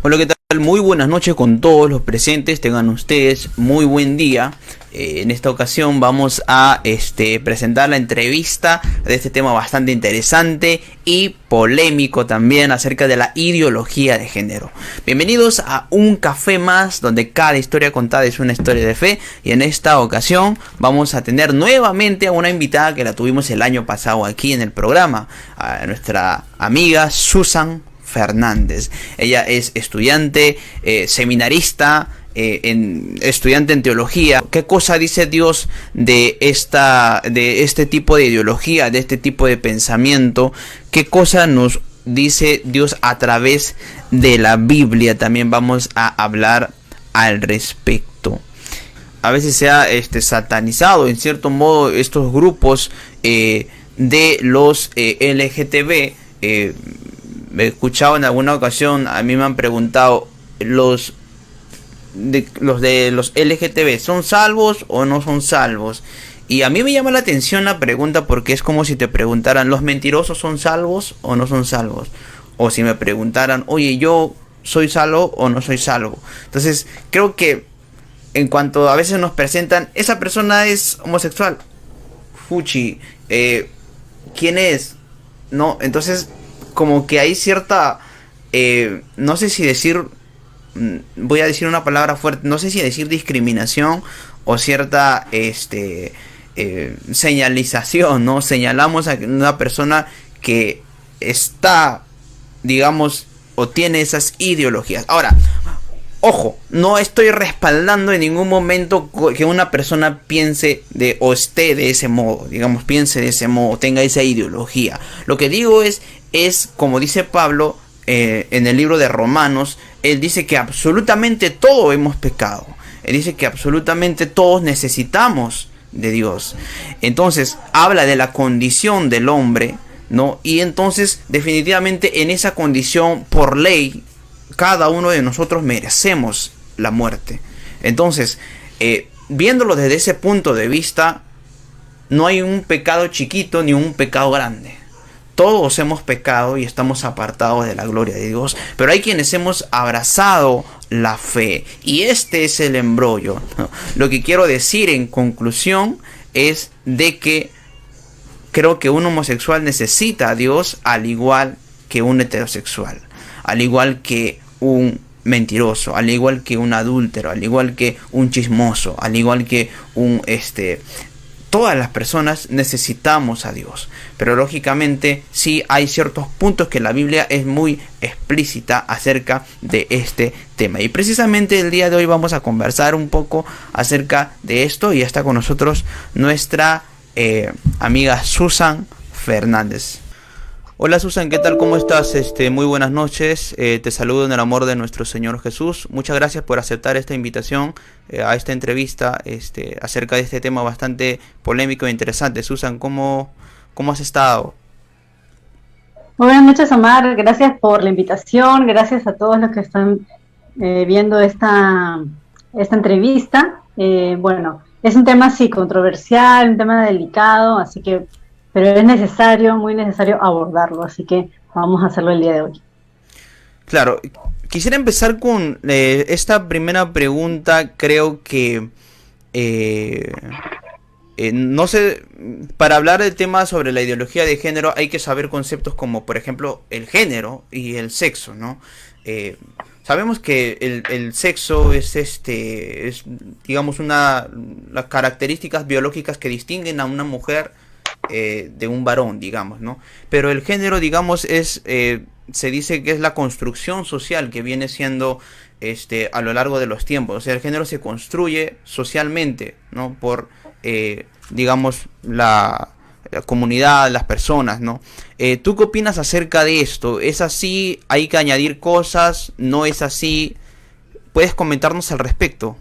Hola, ¿qué tal? Muy buenas noches con todos los presentes. Tengan ustedes muy buen día. En esta ocasión vamos a presentar la entrevista de este tema bastante interesante y polémico también acerca de la ideología de género. Bienvenidos a un café más donde cada historia contada es una historia de fe, y en esta ocasión vamos a tener nuevamente a una invitada que la tuvimos el año pasado aquí en el programa, a nuestra amiga Susan Fernández. Ella es estudiante, seminarista, estudiante en teología. ¿Qué cosa dice Dios de este tipo de ideología, de este tipo de pensamiento? ¿Qué cosa nos dice Dios a través de la Biblia? También vamos a hablar al respecto. A veces se ha satanizado en cierto modo estos grupos de los LGTB. Me he escuchado en alguna ocasión, a mí me han preguntado, los de los LGTB, ¿son salvos o no son salvos? Y a mí me llama la atención la pregunta, porque es como si te preguntaran, ¿los mentirosos son salvos o no son salvos? O si me preguntaran, oye, ¿yo soy salvo o no soy salvo? Entonces, creo que en cuanto a veces nos presentan, esa persona es homosexual, fuchi, ¿quién es? No, entonces como que hay cierta, no sé si decir, voy a decir una palabra fuerte, no sé si decir discriminación o cierta señalización, ¿no? Señalamos a una persona que está, digamos, o tiene esas ideologías. Ahora, ojo, no estoy respaldando en ningún momento que una persona piense o esté de ese modo, digamos, piense de ese modo, tenga esa ideología. Lo que digo es como dice Pablo en el libro de Romanos, él dice que absolutamente todos hemos pecado. Él dice que absolutamente todos necesitamos de Dios. Entonces, habla de la condición del hombre, ¿no? Y entonces, definitivamente, en esa condición, por ley, cada uno de nosotros merecemos la muerte. Entonces, viéndolo desde ese punto de vista, no hay un pecado chiquito ni un pecado grande. Todos hemos pecado y estamos apartados de la gloria de Dios, pero hay quienes hemos abrazado la fe, y este es el embrollo. Lo que quiero decir en conclusión es de que creo que un homosexual necesita a Dios al igual que un heterosexual, al igual que un mentiroso, al igual que un adúltero, al igual que un chismoso, al igual que un todas las personas necesitamos a Dios. Pero lógicamente sí hay ciertos puntos que la Biblia es muy explícita acerca de este tema. Y precisamente el día de hoy vamos a conversar un poco acerca de esto, y está con nosotros nuestra amiga Susan Fernández. Hola Susan, ¿qué tal? ¿Cómo estás? Muy buenas noches. Te saludo en el amor de nuestro Señor Jesús. Muchas gracias por aceptar esta invitación a esta entrevista acerca de este tema bastante polémico e interesante. Susan, ¿cómo has estado? Muy buenas noches, Omar. Gracias por la invitación. Gracias a todos los que están viendo esta entrevista. Bueno, es un tema sí controversial, un tema delicado, así que pero es necesario, muy necesario abordarlo, así que vamos a hacerlo el día de hoy. Claro, quisiera empezar con esta primera pregunta. Creo que no sé, para hablar del tema sobre la ideología de género hay que saber conceptos como, por ejemplo, el género y el sexo, ¿no? Sabemos que el sexo es digamos las características biológicas que distinguen a una mujer de un varón, digamos, ¿no? Pero el género, digamos, se dice que es la construcción social que viene siendo a lo largo de los tiempos. O sea, el género se construye socialmente, ¿no? Por digamos la comunidad, las personas, ¿no? ¿Tú qué opinas acerca de esto? ¿Es así? ¿Hay que añadir cosas? ¿No es así? ¿Puedes comentarnos al respecto?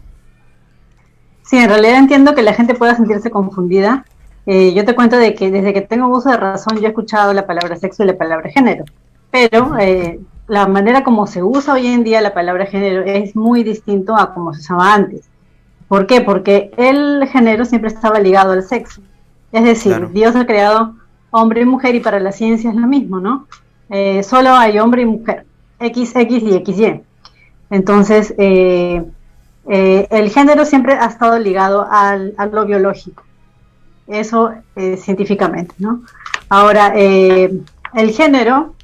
Sí, en realidad entiendo que la gente pueda sentirse confundida. Yo te cuento de que desde que tengo uso de razón yo he escuchado la palabra sexo y la palabra género, pero la manera como se usa hoy en día la palabra género es muy distinto a como se usaba antes. ¿Por qué? Porque el género siempre estaba ligado al sexo. Es decir, Claro. Dios ha creado hombre y mujer, y para la ciencia es lo mismo, ¿no? Solo hay hombre y mujer, XX y XY. Entonces, el género siempre ha estado ligado a lo biológico, eso científicamente, ¿no? Ahora, el género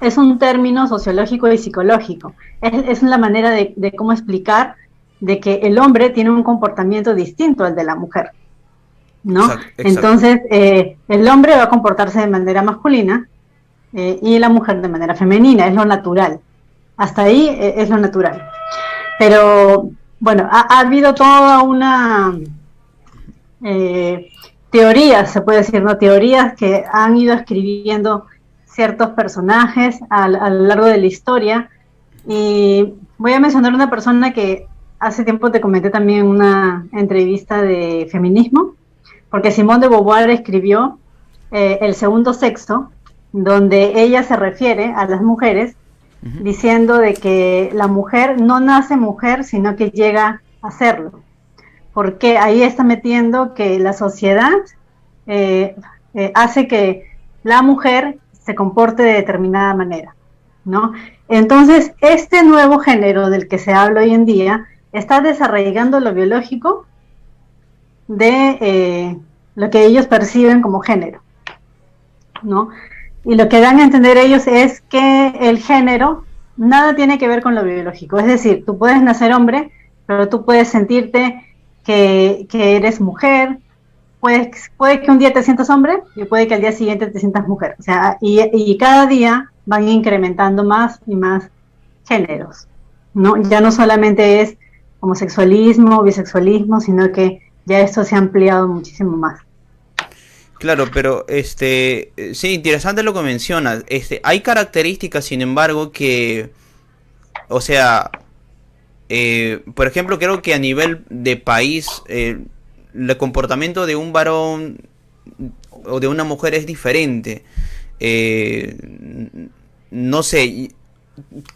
es un término sociológico y psicológico. Es la manera de cómo explicar de que el hombre tiene un comportamiento distinto al de la mujer, ¿no? Exacto, exacto. Entonces, el hombre va a comportarse de manera masculina y la mujer de manera femenina, es lo natural. Hasta ahí es lo natural. Pero, bueno, ha habido toda una teorías, se puede decir, ¿no? Teorías que han ido escribiendo ciertos personajes a lo largo de la historia. Y voy a mencionar una persona que hace tiempo te comenté también en una entrevista de feminismo, porque Simone de Beauvoir escribió El segundo sexo, donde ella se refiere a las mujeres diciendo de que la mujer no nace mujer, sino que llega a serlo. Porque ahí está metiendo que la sociedad hace que la mujer se comporte de determinada manera, ¿no? Entonces, este nuevo género del que se habla hoy en día está desarraigando lo biológico de lo que ellos perciben como género, ¿no? Y lo que dan a entender ellos es que el género nada tiene que ver con lo biológico. Es decir, tú puedes nacer hombre, pero tú puedes sentirte que eres mujer, puede que un día te sientas hombre y puede que al día siguiente te sientas mujer. O sea, y cada día van incrementando más y más géneros, ¿no? Ya no solamente es homosexualismo, bisexualismo, sino que ya esto se ha ampliado muchísimo más. Claro, pero sí, interesante lo que mencionas. Hay características, sin embargo, que, o sea, por ejemplo, creo que a nivel de país, el comportamiento de un varón o de una mujer es diferente. No sé,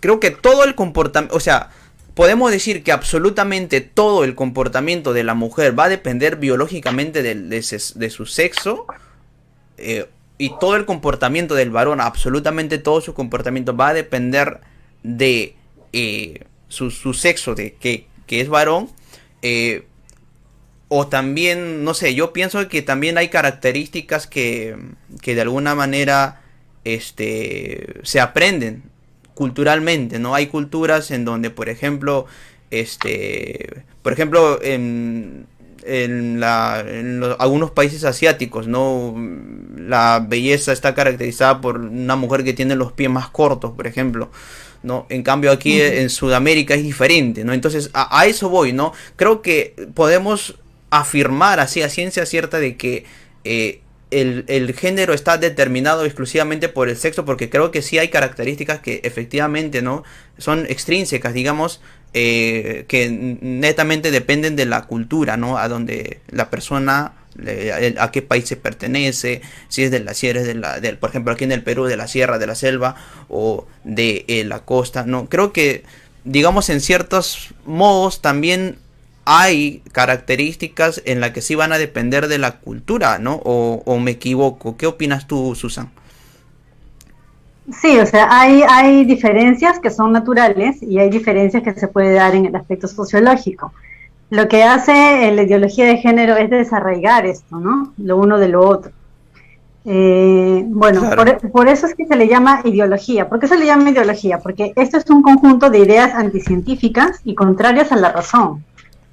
creo que todo el comportamiento, o sea, podemos decir que absolutamente todo el comportamiento de la mujer va a depender biológicamente de su sexo, y todo el comportamiento del varón, absolutamente todo su comportamiento va a depender de su sexo, de que es varón, o también, no sé, yo pienso que también hay características que de alguna manera se aprenden culturalmente, ¿no? Hay culturas en donde, por ejemplo, algunos países asiáticos, ¿no? La belleza está caracterizada por una mujer que tiene los pies más cortos, por ejemplo, ¿no? En cambio aquí en Sudamérica es diferente, ¿no? Entonces a eso voy, ¿no? Creo que podemos afirmar así a ciencia cierta de que el género está determinado exclusivamente por el sexo, porque creo que sí hay características que efectivamente, ¿no?, son extrínsecas, digamos, que netamente dependen de la cultura, ¿no?, a donde la persona, a qué país se pertenece, si es si eres por ejemplo aquí en el Perú, de la sierra, de la selva o de la costa, ¿no? Creo que, digamos, en ciertos modos también hay características en las que sí van a depender de la cultura, ¿no? O me equivoco. ¿Qué opinas tú, Susan? Sí, o sea, hay diferencias que son naturales y hay diferencias que se puede dar en el aspecto sociológico. Lo que hace la ideología de género es desarraigar esto, ¿no? Lo uno de lo otro. Bueno, Claro. por eso es que se le llama ideología. ¿Por qué se le llama ideología? Porque esto es un conjunto de ideas anticientíficas y contrarias a la razón,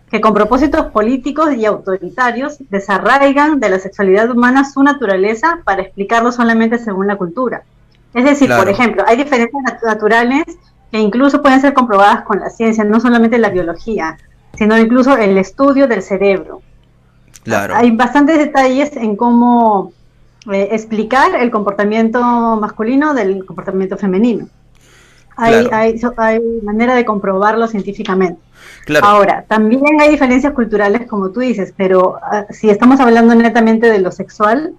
que con propósitos políticos y autoritarios desarraigan de la sexualidad humana su naturaleza para explicarlo solamente según la cultura. Es decir, por Claro, ejemplo, hay diferencias naturales que incluso pueden ser comprobadas con la ciencia, no solamente la biología, sino incluso el estudio del cerebro. claro, Hay bastantes detalles en cómo explicar el comportamiento masculino del comportamiento femenino. claro, Hay manera de comprobarlo científicamente. claro, Ahora, también hay diferencias culturales, como tú dices, pero si estamos hablando netamente de lo sexual,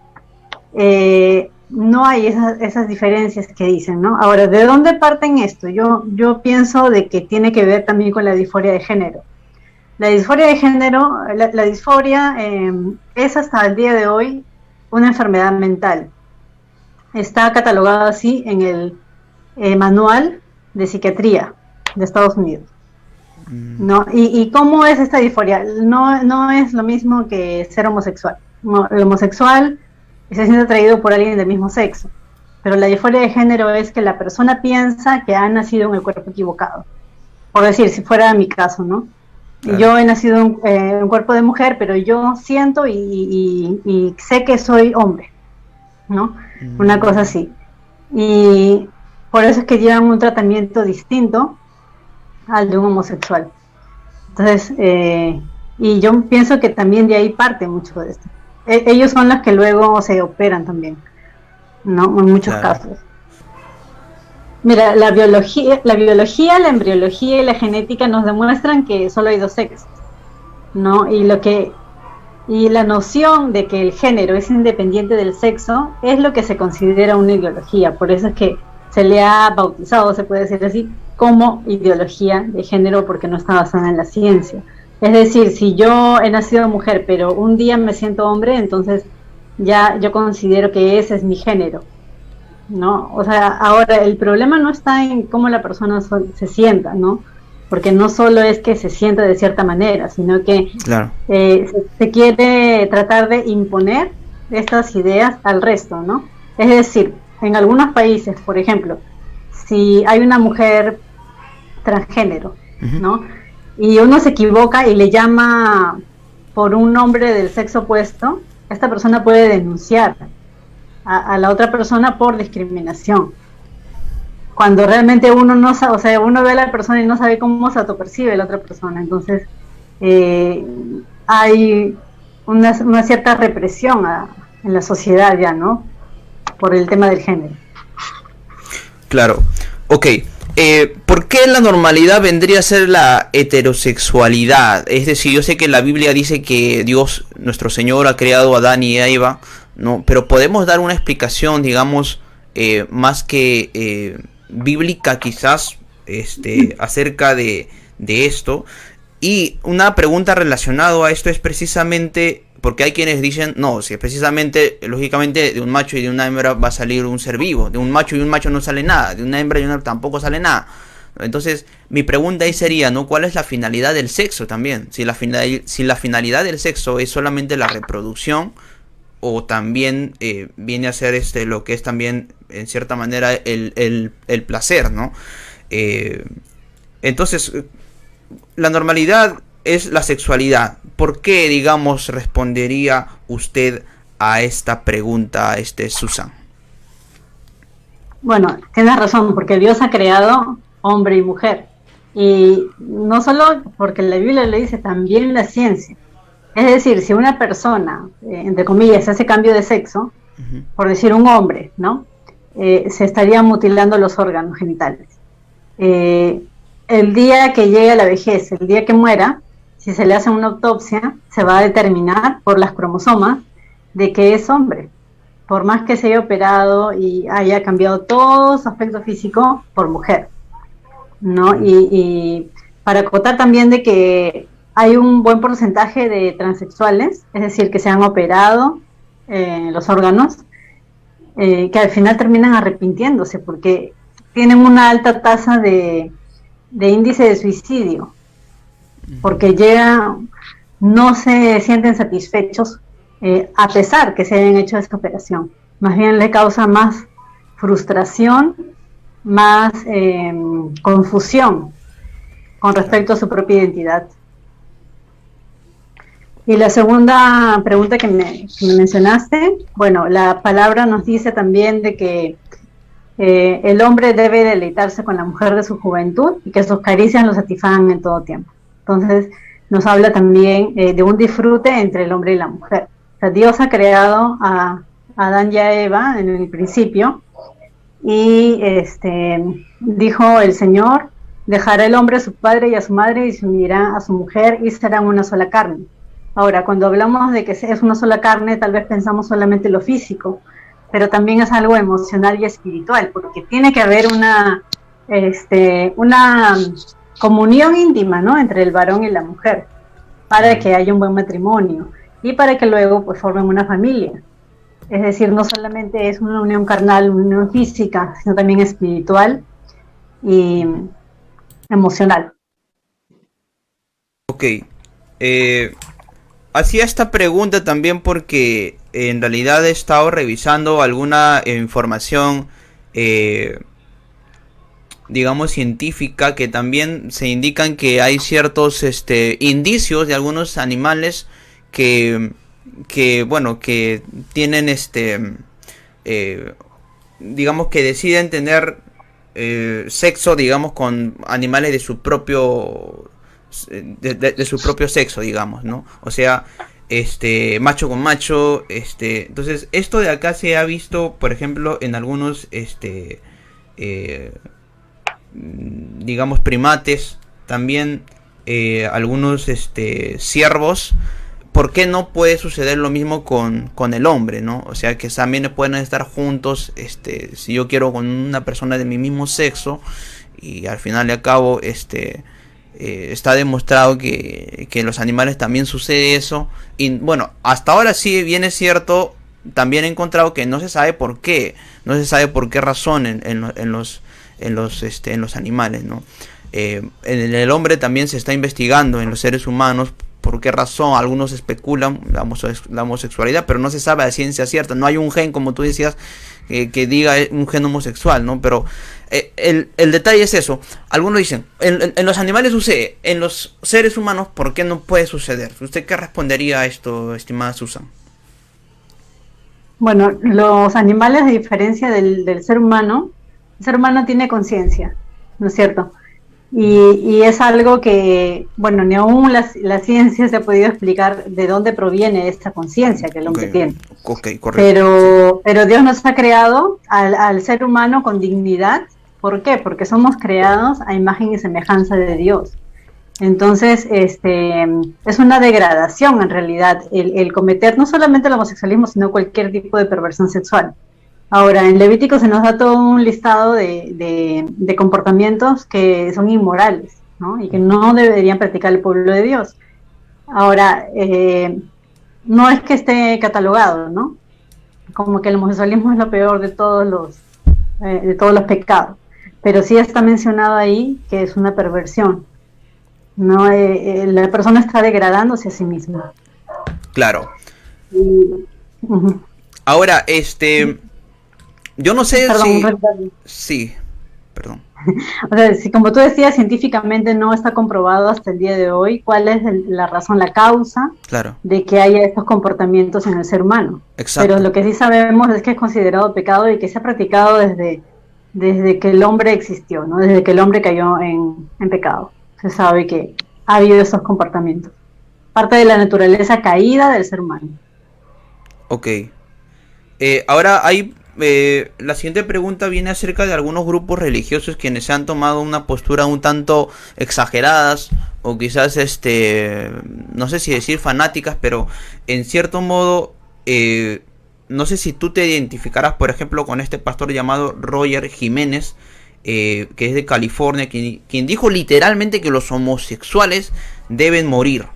no hay esas diferencias que dicen, ¿no? Ahora, ¿de dónde parten esto? Yo pienso de que tiene que ver también con la disforia de género. La disforia de género, la disforia es hasta el día de hoy una enfermedad mental. Está catalogada así en el manual de psiquiatría. de Estados Unidos. ¿No? ¿Y cómo es esta disforia? No es lo mismo que ser homosexual. No, el homosexual se siente atraído por alguien del mismo sexo, pero la disforia de género es que la persona piensa que ha nacido en el cuerpo equivocado. Por decir, si fuera mi caso, ¿no? Claro. Yo he nacido en un cuerpo de mujer, pero yo siento y sé que soy hombre, ¿no? Una cosa así. Y por eso es que llevan un tratamiento distinto al de un homosexual. Entonces, y yo pienso que también de ahí parte mucho de esto. Ellos son los que luego se operan también, ¿no? En muchos casos. Mira, la biología, la embriología y la genética nos demuestran que solo hay dos sexos, ¿no? Y la noción de que el género es independiente del sexo es lo que se considera una ideología. Por eso es que se le ha bautizado, se puede decir así, como ideología de género, porque no está basada en la ciencia. Es decir, si yo he nacido mujer, pero un día me siento hombre, entonces ya yo considero que ese es mi género, ¿no? O sea, ahora el problema no está en cómo la persona se sienta, ¿no? Porque no solo es que se sienta de cierta manera, sino que claro. Se quiere tratar de imponer estas ideas al resto, ¿no? Es decir, en algunos países, por ejemplo, si hay una mujer transgénero, ¿no? Y uno se equivoca y le llama por un nombre del sexo opuesto, esta persona puede denunciar a la otra persona por discriminación. Cuando realmente uno no sabe, o sea, uno ve a la persona y no sabe cómo se autopercibe la otra persona. Entonces, hay una cierta represión en la sociedad ya, ¿no? Por el tema del género. Claro. Ok. ¿Por qué la normalidad vendría a ser la heterosexualidad? Es decir, yo sé que la Biblia dice que Dios, nuestro Señor, ha creado a Adán y a Eva, ¿no? Pero podemos dar una explicación, digamos, más que bíblica quizás, acerca de esto. Y una pregunta relacionada a esto es precisamente, porque hay quienes dicen, no, si precisamente, lógicamente, de un macho y de una hembra va a salir un ser vivo, de un macho y un macho no sale nada, de una hembra y una hembra tampoco sale nada. Entonces, mi pregunta ahí sería, ¿no? ¿Cuál es la finalidad del sexo también? Si la finalidad del sexo es solamente la reproducción, o también viene a ser lo que es también, en cierta manera, el placer, ¿no? Entonces, la normalidad es la sexualidad. ¿Por qué, digamos, respondería usted a esta pregunta, Susan? Bueno, tienes razón, porque Dios ha creado hombre y mujer. Y no solo porque la Biblia le dice, también la ciencia. Es decir, si una persona, entre comillas, hace cambio de sexo, por decir un hombre, ¿no? Se estaría mutilando los órganos genitales. El día que llegue a la vejez, el día que muera, si se le hace una autopsia, se va a determinar por las cromosomas de que es hombre, por más que se haya operado y haya cambiado todo su aspecto físico por mujer, ¿no? Y para acotar también de que hay un buen porcentaje de transexuales, es decir, que se han operado los órganos, que al final terminan arrepintiéndose porque tienen una alta tasa de índice de suicidio, porque no se sienten satisfechos a pesar que se hayan hecho esta operación. Más bien le causa más frustración, más confusión con respecto a su propia identidad. Y la segunda pregunta que me mencionaste, bueno, la palabra nos dice también de que el hombre debe deleitarse con la mujer de su juventud y que sus caricias lo satisfagan en todo tiempo. Entonces nos habla también de un disfrute entre el hombre y la mujer. O sea, Dios ha creado a Adán y a Eva en el principio y dijo el Señor, dejará el hombre a su padre y a su madre y se unirá a su mujer y serán una sola carne. Ahora, cuando hablamos de que es una sola carne, tal vez pensamos solamente en lo físico, pero también es algo emocional y espiritual, porque tiene que haber una comunión íntima, ¿no?, entre el varón y la mujer, para que haya un buen matrimonio y para que luego pues formen una familia. Es decir, no solamente es una unión carnal, una unión física, sino también espiritual. Y emocional. Ok. Hacía esta pregunta también porque en realidad he estado revisando alguna información, digamos, científica, que también se indican que hay ciertos indicios de algunos animales que, bueno, que tienen digamos que deciden tener sexo, digamos, con animales de su propio de su propio sexo, digamos, ¿no? O sea, macho con macho, entonces esto de acá se ha visto, por ejemplo, en algunos eh, digamos, primates, también algunos ciervos. ¿Por qué no puede suceder lo mismo con el hombre, no? O sea, que también pueden estar juntos, si yo quiero con una persona de mi mismo sexo, y al final y al cabo, está demostrado que en los animales también sucede eso. Y bueno, hasta ahora sí bien es cierto, también he encontrado que no se sabe por qué, no se sabe por qué razón en los animales, ¿no? En el hombre también se está investigando, en los seres humanos, por qué razón. Algunos especulan la homosexualidad, pero no se sabe a ciencia cierta. No hay un gen, como tú decías, que diga un gen homosexual, ¿no? Pero el detalle es eso. Algunos dicen, en los animales sucede, en los seres humanos, ¿por qué no puede suceder? ¿Usted qué respondería a esto, estimada Susan? Bueno, los animales, a diferencia del ser humano, el ser humano tiene conciencia, ¿no es cierto? Y es algo que, bueno, ni aún la ciencia se ha podido explicar de dónde proviene esta conciencia que el hombre tiene. Ok, correcto. Pero Dios nos ha creado al ser humano con dignidad. ¿Por qué? Porque somos creados a imagen y semejanza de Dios. Entonces, es una degradación en realidad el cometer no solamente el homosexualismo, sino cualquier tipo de perversión sexual. Ahora, en Levítico se nos da todo un listado de comportamientos que son inmorales, ¿no? Y que no deberían practicar el pueblo de Dios. Ahora, no es que esté catalogado, ¿no? Como que el homosexualismo es lo peor de todos los pecados. Pero sí está mencionado ahí que es una perversión, ¿no? La persona está degradándose a sí misma. Claro. Uh-huh. Ahora, yo no sé si... Perdón. Sí, perdón. O sea, si como tú decías, científicamente no está comprobado hasta el día de hoy cuál es la razón, la causa Claro. de que haya estos comportamientos en el ser humano. Exacto. Pero lo que sí sabemos es que es considerado pecado y que se ha practicado desde que el hombre existió, ¿no? Desde que el hombre cayó en pecado. Se sabe que ha habido esos comportamientos. Parte de la naturaleza caída del ser humano. Ok. Ahora hay... la siguiente pregunta viene acerca de algunos grupos religiosos quienes se han tomado una postura un tanto exageradas o quizás no sé si decir fanáticas, pero en cierto modo no sé si tú te identificarás, por ejemplo, con este pastor llamado Roger Jiménez, que es de California, quien dijo literalmente que los homosexuales deben morir.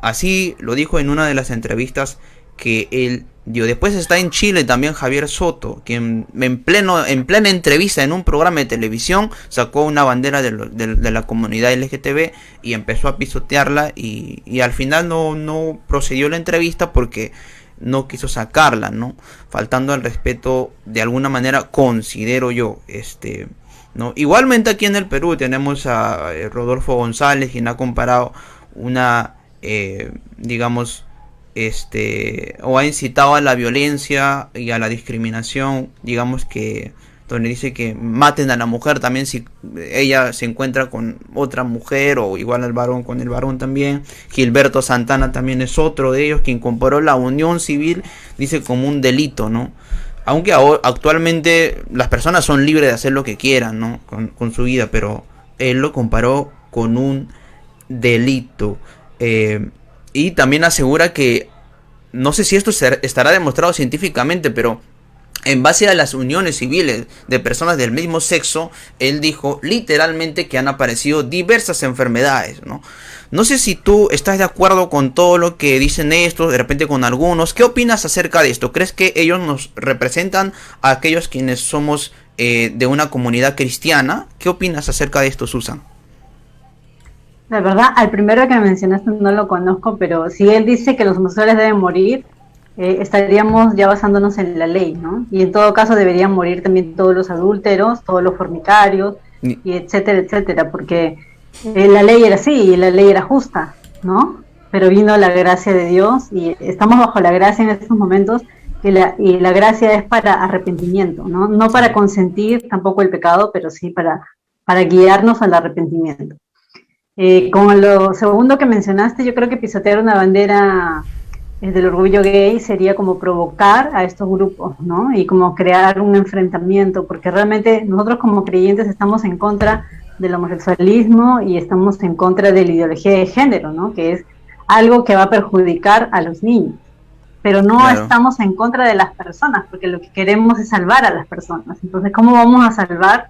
Así lo dijo en una de las entrevistas que él dio. Después está en Chile también Javier Soto, quien en plena entrevista en un programa de televisión sacó una bandera de la comunidad LGTB y empezó a pisotearla y al final no procedió la entrevista porque no quiso sacarla, ¿no? Faltando al respeto de alguna manera, considero yo, ¿no? Igualmente aquí en el Perú tenemos a Rodolfo González, quien ha comparado una, digamos, o ha incitado a la violencia y a la discriminación, digamos, que donde dice que maten a la mujer también si ella se encuentra con otra mujer, o igual al varón con el varón también. Gilberto Santana también es otro de ellos, quien comparó la unión civil, dice, como un delito, ¿no? Aunque actualmente las personas son libres de hacer lo que quieran, ¿no? Con su vida, pero él lo comparó con un delito. Y también asegura que, no sé si esto estará demostrado científicamente, pero en base a las uniones civiles de personas del mismo sexo, él dijo literalmente que han aparecido diversas enfermedades, ¿no? No sé si tú estás de acuerdo con todo lo que dicen estos, de repente con algunos. ¿Qué opinas acerca de esto? ¿Crees que ellos nos representan a aquellos quienes somos de una comunidad cristiana? ¿Qué opinas acerca de esto, Susan? La verdad, al primero que mencionaste no lo conozco, pero si él dice que los homosexuales deben morir, estaríamos ya basándonos en la ley, ¿no? Y en todo caso deberían morir también todos los adúlteros, todos los fornicarios, Ni- y etcétera, etcétera, porque la ley era así y la ley era justa, ¿no? Pero vino la gracia de Dios y estamos bajo la gracia en estos momentos y la gracia es para arrepentimiento, ¿no? No para consentir tampoco el pecado, pero sí para guiarnos al arrepentimiento. Con lo segundo que mencionaste, yo creo que pisotear una bandera del orgullo gay sería como provocar a estos grupos, ¿no? Y como crear un enfrentamiento, porque realmente nosotros como creyentes estamos en contra del homosexualismo y estamos en contra de la ideología de género, ¿no? Que es algo que va a perjudicar a los niños. Pero no Claro. estamos en contra de las personas, porque lo que queremos es salvar a las personas. Entonces, ¿cómo vamos a salvar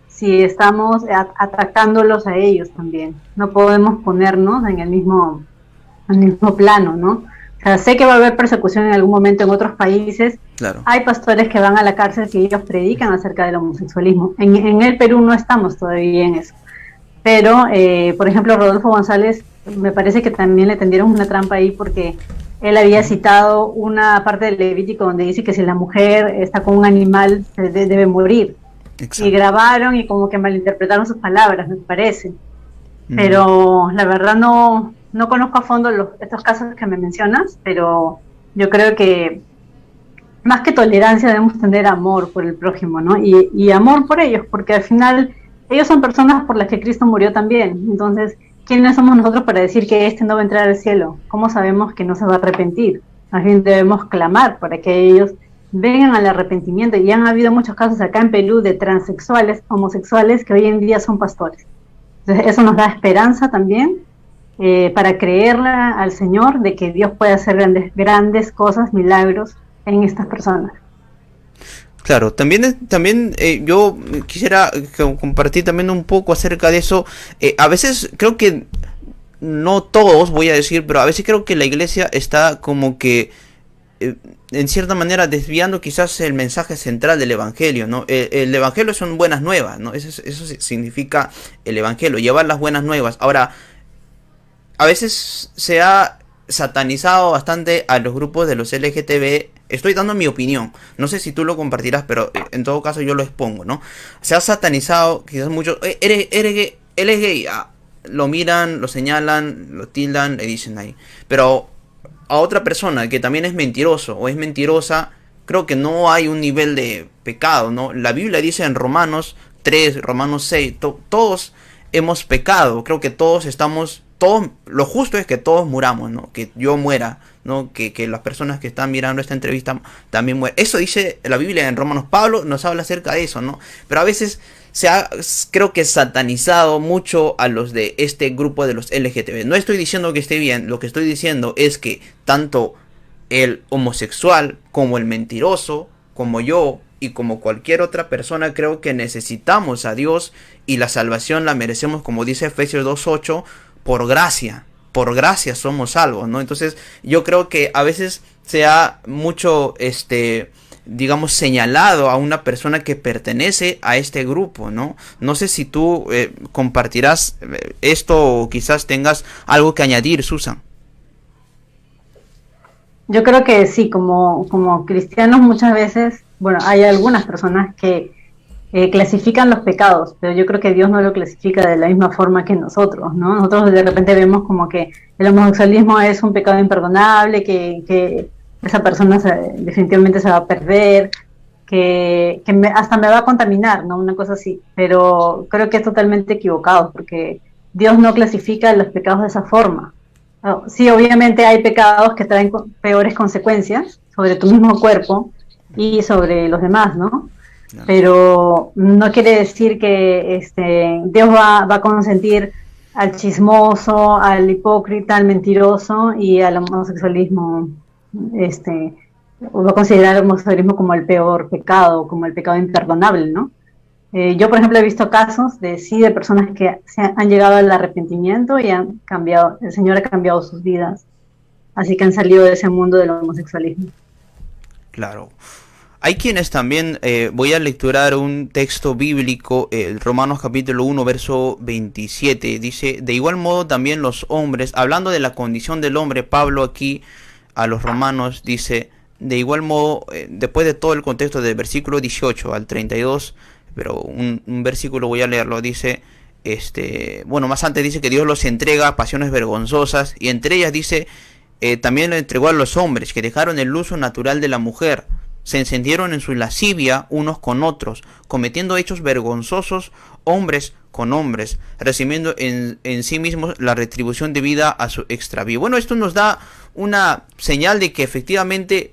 si estamos atacándolos a ellos también? No podemos ponernos en el mismo plano, ¿no? O sea, sé que va a haber persecución en algún momento en otros países. Claro. Hay pastores que van a la cárcel y ellos predican acerca del homosexualismo. En el Perú no estamos todavía en eso. Pero, por ejemplo, Rodolfo González, me parece que también le tendieron una trampa ahí porque él había Ujú. citado una parte del Levítico donde dice que si la mujer está con un animal debe morir. Y Exacto. grabaron y como que malinterpretaron sus palabras, me parece. Ujú. Pero la verdad no conozco a fondo estos casos que me mencionas, pero yo creo que más que tolerancia debemos tener amor por el prójimo, ¿no? Y amor por ellos, porque al final ellos son personas por las que Cristo murió también. Entonces, ¿quiénes somos nosotros para decir que este no va a entrar al cielo? ¿Cómo sabemos que no se va a arrepentir? Más bien debemos clamar para que ellos vengan al arrepentimiento. Y han habido muchos casos acá en Perú de transexuales, homosexuales, que hoy en día son pastores. Entonces, eso nos da esperanza también para creerle al Señor de que Dios puede hacer grandes cosas, milagros en estas personas. Claro, también yo quisiera compartir también un poco acerca de eso. A veces creo que, no todos voy a decir, pero a veces creo que la iglesia está como que en cierta manera desviando quizás el mensaje central del evangelio, ¿no? El evangelio son buenas nuevas, ¿no? Eso significa el evangelio, llevar las buenas nuevas. Ahora, a veces se ha satanizado bastante a los grupos de los LGTB. Estoy dando mi opinión. No sé si tú lo compartirás, pero en todo caso yo lo expongo, ¿no? Se ha satanizado quizás mucho. Eres gay, él es gay. Ah, lo miran, lo señalan, lo tildan, le dicen ahí. Pero a otra persona que también es mentiroso o es mentirosa, creo que no hay un nivel de pecado, ¿no? La Biblia dice en Romanos 3, Romanos 6, todos hemos pecado, creo que todos estamos, todos, lo justo es que todos muramos, ¿no? Que yo muera, ¿no? Que las personas que están mirando esta entrevista también mueran. Eso dice la Biblia en Romanos. Pablo nos habla acerca de eso, ¿no? Pero a veces se ha, creo que, satanizado mucho a los de este grupo de los LGTB. No estoy diciendo que esté bien, lo que estoy diciendo es que tanto el homosexual como el mentiroso, como yo y como cualquier otra persona, creo que necesitamos a Dios y la salvación la merecemos, como dice Efesios 2:8, por gracia somos salvos, ¿no? Entonces yo creo que a veces se ha mucho, digamos, señalado a una persona que pertenece a este grupo, ¿no? No sé si tú compartirás esto o quizás tengas algo que añadir, Susan. Yo creo que sí, como cristianos muchas veces, bueno, hay algunas personas que clasifican los pecados, pero yo creo que Dios no lo clasifica de la misma forma que nosotros, ¿no? Nosotros de repente vemos como que el homosexualismo es un pecado imperdonable, que esa persona definitivamente se va a perder, hasta me va a contaminar, ¿no? Una cosa así, pero creo que es totalmente equivocado, porque Dios no clasifica los pecados de esa forma. Oh, sí, obviamente hay pecados que traen peores consecuencias sobre tu mismo cuerpo y sobre los demás, ¿no? Claro. Pero no quiere decir que Dios va a consentir al chismoso, al hipócrita, al mentiroso y al homosexualismo, va a considerar el homosexualismo como el peor pecado, como el pecado imperdonable, ¿no? Yo, por ejemplo, he visto casos de personas que han llegado al arrepentimiento y han cambiado, el Señor ha cambiado sus vidas, así que han salido de ese mundo del homosexualismo. Claro. Hay quienes también, voy a lecturar un texto bíblico, Romanos capítulo 1, verso 27, dice, de igual modo también los hombres, hablando de la condición del hombre, Pablo aquí a los romanos dice, de igual modo, después de todo el contexto del versículo 18 al 32, pero un versículo voy a leerlo, dice, bueno, más antes dice que Dios los entrega a pasiones vergonzosas, y entre ellas dice, también lo entregó a los hombres, que dejaron el uso natural de la mujer, se encendieron en su lascivia unos con otros, cometiendo hechos vergonzosos hombres con hombres, recibiendo en sí mismos la retribución debida a su extravío. Bueno, esto nos da una señal de que efectivamente,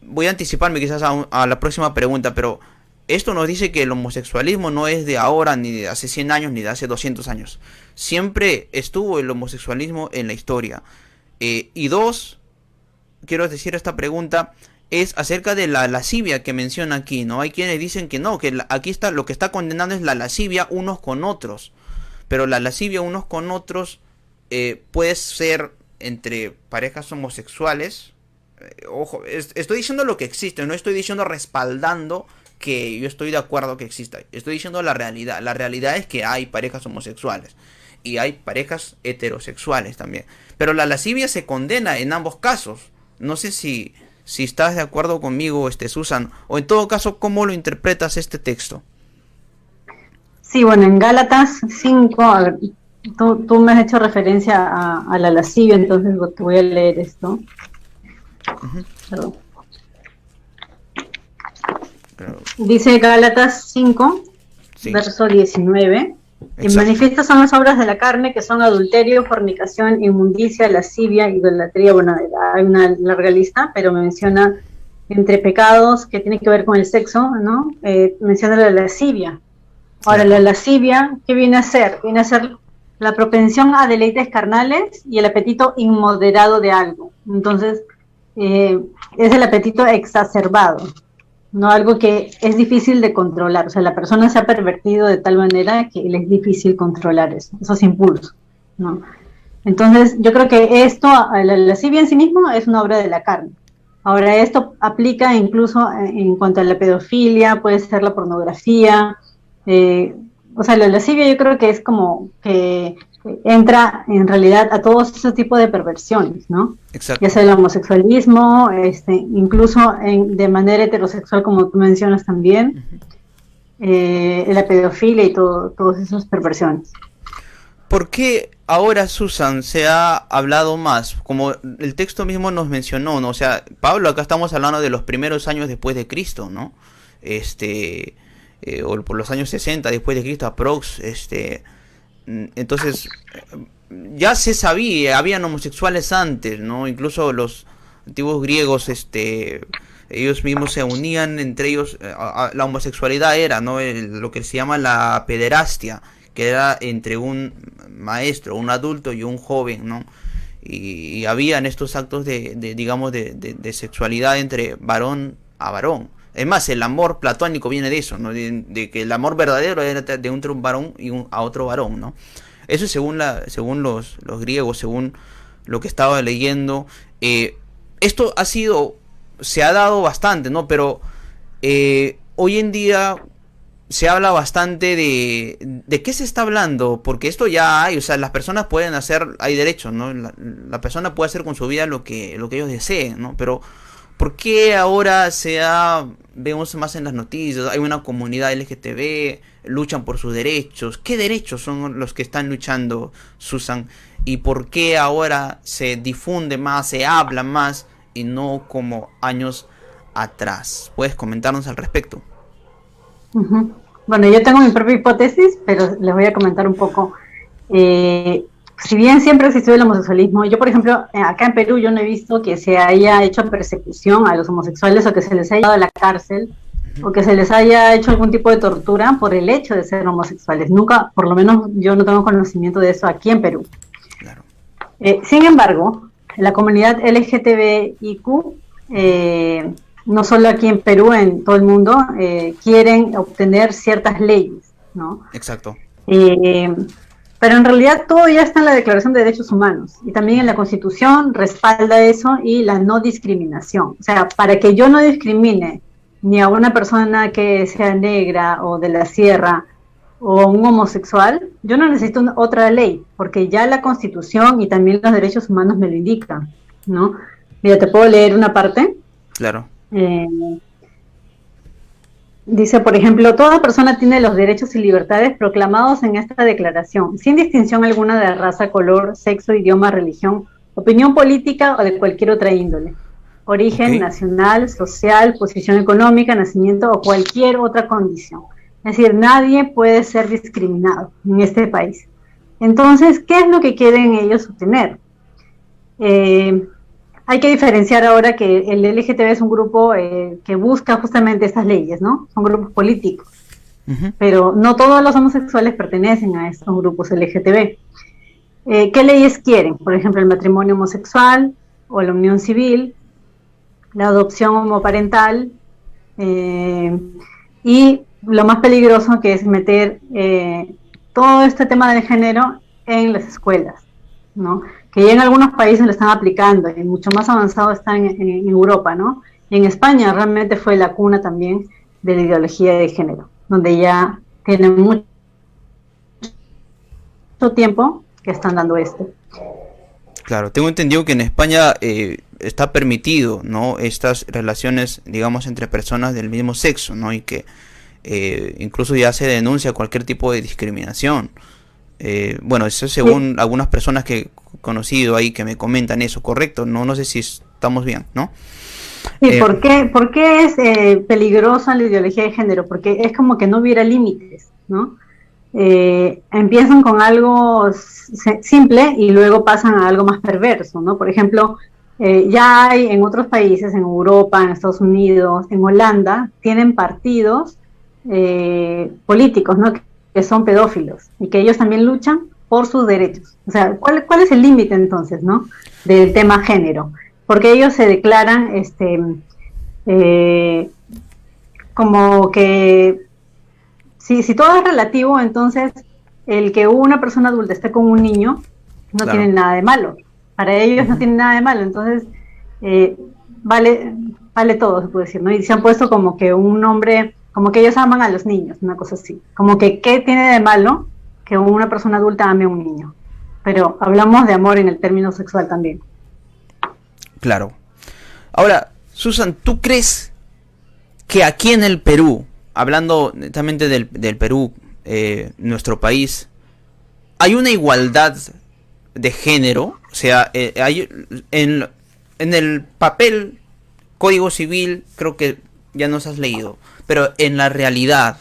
voy a anticiparme quizás a la próxima pregunta, pero esto nos dice que el homosexualismo no es de ahora, ni de hace 100 años, ni de hace 200 años. Siempre estuvo el homosexualismo en la historia. Y dos, quiero decir esta pregunta, es acerca de la lascivia que menciona aquí, ¿no? Hay quienes dicen que no, que aquí está, lo que está condenando es la lascivia unos con otros. Pero la lascivia unos con otros puede ser entre parejas homosexuales. Ojo, estoy diciendo lo que existe, no estoy diciendo respaldando que yo estoy de acuerdo que exista. Estoy diciendo la realidad. La realidad es que hay parejas homosexuales y hay parejas heterosexuales también. Pero la lascivia se condena en ambos casos. No sé si estás de acuerdo conmigo, Susan, o en todo caso, ¿cómo lo interpretas este texto? Sí, bueno, en Gálatas 5, a ver, tú me has hecho referencia a la lascivia, entonces te voy a leer esto. Perdón. Dice Gálatas 5, sí. Verso 19. Y manifiestas son las obras de la carne, que son adulterio, fornicación, inmundicia, lascivia, idolatría. Bueno, hay una larga lista, pero menciona entre pecados que tienen que ver con el sexo, ¿no? Menciona la lascivia. Ahora, la lascivia, ¿qué viene a ser? Viene a ser la propensión a deleites carnales y el apetito inmoderado de algo. Entonces, es el apetito exacerbado, no algo que es difícil de controlar. O sea, la persona se ha pervertido de tal manera que le es difícil controlar esos impulsos, ¿no? Entonces, yo creo que esto, la lascivia en sí mismo es una obra de la carne. Ahora, esto aplica incluso en cuanto a la pedofilia, puede ser la pornografía. O sea, la lascivia yo creo que es como que entra en realidad a todos esos tipos de perversiones, ¿no? Exacto. Ya sea el homosexualismo, incluso de manera heterosexual, como tú mencionas también, la pedofilia y todas esas perversiones. ¿Por qué ahora, Susan, se ha hablado más? Como el texto mismo nos mencionó, ¿no? O sea, Pablo, acá estamos hablando de los primeros años después de Cristo, ¿no? O por los años 60 después de Cristo, aprox, entonces ya se sabía, habían homosexuales antes, ¿no? Incluso los antiguos griegos, ellos mismos se unían entre ellos. La homosexualidad era, ¿no? Lo que se llama la pederastia, que era entre un maestro, un adulto y un joven, ¿no? Y habían estos actos de sexualidad entre varón a varón. Es más, el amor platónico viene de eso, ¿no? De que el amor verdadero era de entre un varón y a otro varón, ¿no? Eso es según los griegos, según lo que estaba leyendo. Esto se ha dado bastante, ¿no? Pero hoy en día se habla bastante de qué se está hablando, porque esto ya hay, o sea, las personas pueden hacer, hay derechos, ¿no? La persona puede hacer con su vida lo que ellos deseen, ¿no? Pero ¿por qué ahora vemos más en las noticias? Hay una comunidad LGTB, luchan por sus derechos. ¿Qué derechos son los que están luchando, Susan? ¿Y por qué ahora se difunde más, se habla más y no como años atrás? ¿Puedes comentarnos al respecto? Uh-huh. Bueno, yo tengo mi propia hipótesis, pero les voy a comentar un poco. Si bien siempre existió el homosexualismo, yo, por ejemplo, acá en Perú yo no he visto que se haya hecho persecución a los homosexuales o que se les haya llevado a la cárcel o que se les haya hecho algún tipo de tortura por el hecho de ser homosexuales. Nunca, por lo menos yo no tengo conocimiento de eso aquí en Perú. Claro. Sin embargo, la comunidad LGTBIQ, no solo aquí en Perú, en todo el mundo, quieren obtener ciertas leyes, ¿no? Exacto. Pero en realidad todo ya está en la Declaración de Derechos Humanos y también en la Constitución respalda eso y la no discriminación. O sea, para que yo no discrimine ni a una persona que sea negra o de la sierra o a un homosexual, yo no necesito otra ley, porque ya la Constitución y también los derechos humanos me lo indican, ¿no? Mira, te puedo leer una parte. Claro. Eh, Dice, por ejemplo, toda persona tiene los derechos y libertades proclamados en esta declaración, sin distinción alguna de raza, color, sexo, idioma, religión, opinión política o de cualquier otra índole, origen Ok. nacional, social, posición económica, nacimiento o cualquier otra condición. Es decir, nadie puede ser discriminado en este país. Entonces, ¿qué es lo que quieren ellos obtener? Eh, Hay que diferenciar ahora que el LGTB es un grupo que busca justamente estas leyes, ¿no? Son grupos políticos, Ujú. pero no todos los homosexuales pertenecen a estos grupos LGTB. ¿Qué leyes quieren? Por ejemplo, el matrimonio homosexual o la unión civil, la adopción homoparental eh, y lo más peligroso que es meter todo este tema del género en las escuelas, ¿no? Que ya en algunos países lo están aplicando y mucho más avanzado está en Europa, ¿no? Y en España realmente fue la cuna también de la ideología de género, donde ya tienen mucho tiempo que están dando esto. Claro, tengo entendido que en España está permitido, ¿no? Estas relaciones, digamos, entre personas del mismo sexo, ¿no? Y que incluso ya se denuncia cualquier tipo de discriminación. Bueno, eso es Sí, según algunas personas que he conocido ahí que me comentan eso, correcto. No, no sé si estamos bien, ¿no? sí, Eh, por qué es peligrosa la ideología de género? Porque es como que no hubiera límites, ¿no? Empiezan con algo simple y luego pasan a algo más perverso, ¿no? Por ejemplo, ya hay en otros países, en Europa, en Estados Unidos, en Holanda, tienen partidos políticos, ¿no? Que son pedófilos y que ellos también luchan por sus derechos. O sea, ¿cuál es el límite entonces, ¿no? Del tema género? Porque ellos se declaran eh, como que si todo es relativo, entonces el que una persona adulta esté con un niño no tiene claro. nada de malo. Para ellos no Ujú. tiene nada de malo. Entonces, eh, vale, vale todo, se puede decir, ¿no? Y se han puesto como que un nombre, como que ellos aman a los niños, una cosa así. Como que, ¿qué tiene de malo que una persona adulta ame a un niño? Pero hablamos de amor en el término sexual también. Claro. Ahora, Susan, ¿tú crees que aquí en el Perú, hablando netamente del Perú, nuestro país, hay una igualdad de género? O sea, hay en el papel, Código Civil, creo que ya nos has leído, pero en la realidad,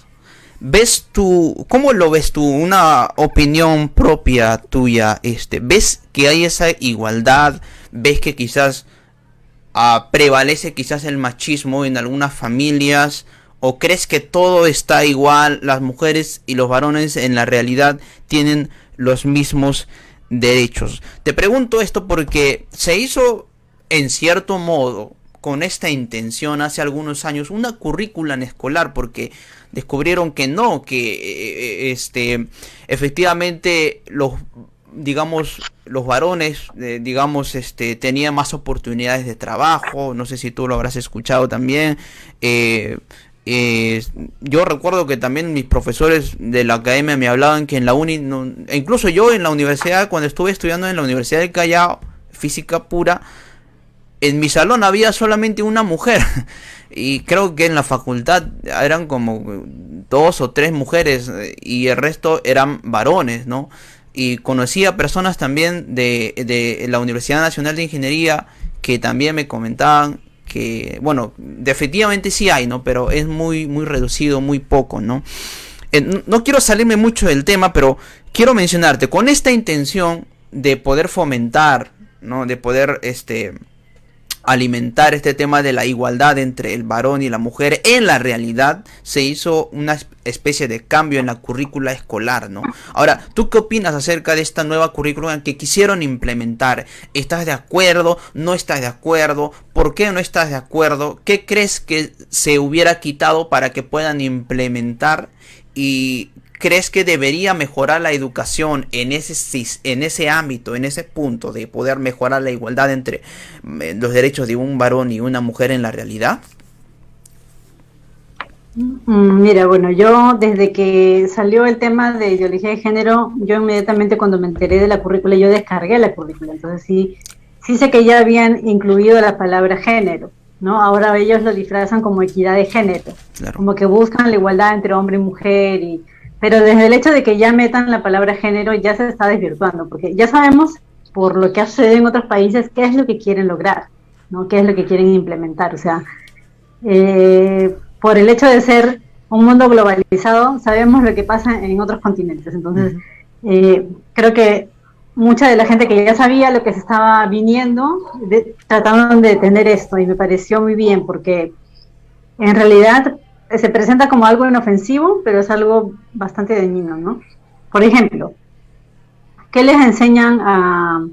¿ves tú, cómo lo ves tú? Una opinión propia tuya, ¿ves que hay esa igualdad? ¿Ves que quizás prevalece quizás el machismo en algunas familias? ¿O crees que todo está igual, las mujeres y los varones en la realidad tienen los mismos derechos? Te pregunto esto porque se hizo en cierto modo con esta intención hace algunos años una currícula en escolar, porque descubrieron que no, que efectivamente los, digamos, los varones, digamos, tenían más oportunidades de trabajo. No sé si tú lo habrás escuchado también. eh, eh, yo recuerdo que también mis profesores de la academia me hablaban que en la uni, no, e incluso yo en la universidad, cuando estuve estudiando en la Universidad del Callao, física pura, en mi salón había solamente una mujer. Y creo que en la facultad eran como dos o tres mujeres, y el resto eran varones, ¿no? Y conocí a personas también de la Universidad Nacional de Ingeniería que también me comentaban que, bueno, efectivamente sí hay, ¿no? Pero es muy, muy reducido, muy poco, ¿no? No quiero salirme mucho del tema, pero quiero mencionarte, con esta intención de poder fomentar, ¿no? De poder, alimentar este tema de la igualdad entre el varón y la mujer, en la realidad se hizo una especie de cambio en la currícula escolar, ¿no? Ahora, ¿tú qué opinas acerca de esta nueva currícula que quisieron implementar? ¿Estás de acuerdo? ¿No estás de acuerdo? ¿Por qué no estás de acuerdo? ¿Qué crees que se hubiera quitado para que puedan implementar? ¿Y crees que debería mejorar la educación en ese ámbito, en ese punto de poder mejorar la igualdad entre los derechos de un varón y una mujer en la realidad? Mira, bueno, yo desde que salió el tema de ideología de género, yo inmediatamente cuando me enteré de la currícula, yo descargué la currícula, entonces sí sé que ya habían incluido la palabra género, ¿no? Ahora ellos lo disfrazan como equidad de género, Claro. como que buscan la igualdad entre hombre y mujer, pero desde el hecho de que ya metan la palabra género ya se está desvirtuando, porque ya sabemos, por lo que ha sucedido en otros países, qué es lo que quieren lograr, ¿no? Qué es lo que quieren implementar, o sea, por el hecho de ser un mundo globalizado, sabemos lo que pasa en otros continentes. Entonces, creo que mucha de la gente que ya sabía lo que se estaba viniendo, trataron de detener esto, y me pareció muy bien, porque en realidad se presenta como algo inofensivo, pero es algo bastante dañino, ¿no? Por ejemplo, ¿qué les enseñan a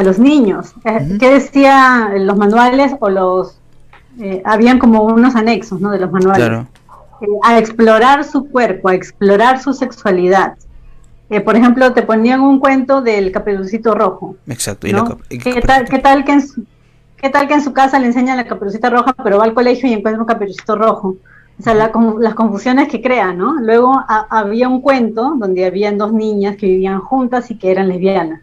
los niños? ¿Qué decían los manuales o habían como unos anexos, ¿no?, de los manuales? Claro. A explorar su cuerpo, a explorar su sexualidad. Por ejemplo, te ponían un cuento del Caperucito Rojo. Exacto. ¿No? ¿Qué tal que en su casa le enseñan la Caperucita Roja, pero va al colegio y encuentra un Caperucito Rojo? O sea, las confusiones que crea, ¿no? Luego había un cuento donde habían dos niñas que vivían juntas y que eran lesbianas.